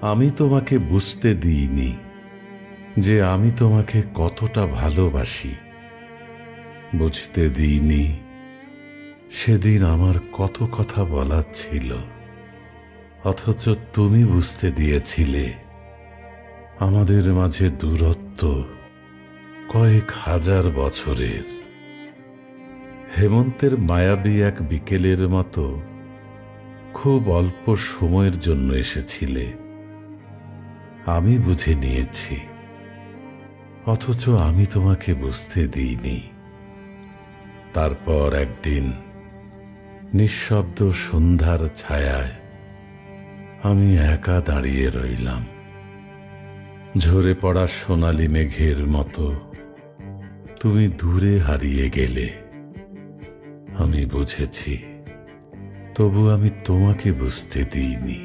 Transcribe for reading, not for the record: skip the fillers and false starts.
আমি তোমাকে বুঝতে দিইনি যে আমি তোমাকে কতটা ভালোবাসি। বুঝতে দিইনি সেদিন আমার কত কথা বলার ছিল, অথচ তুমি বুঝতে দিয়েছিলে আমাদের মাঝে দূরত্ব কয়েক হাজার বছরের। হেমন্তের মায়াবী এক বিকেলের মতো খুব অল্প সময়ের জন্য এসেছিলে। আমি বুঝে নিয়েছি, অথচ আমি তোমাকে বুঝতে দিইনি। তারপর একদিন নিঃশব্দ সন্ধ্যার ছায়ায় আমি একা দাঁড়িয়ে রইলাম। ঝরে পড়া সোনালি মেঘের মতো তুমি দূরে হারিয়ে গেলে। আমি বুঝেছি, তবু আমি তোমাকে বুঝতে দিইনি।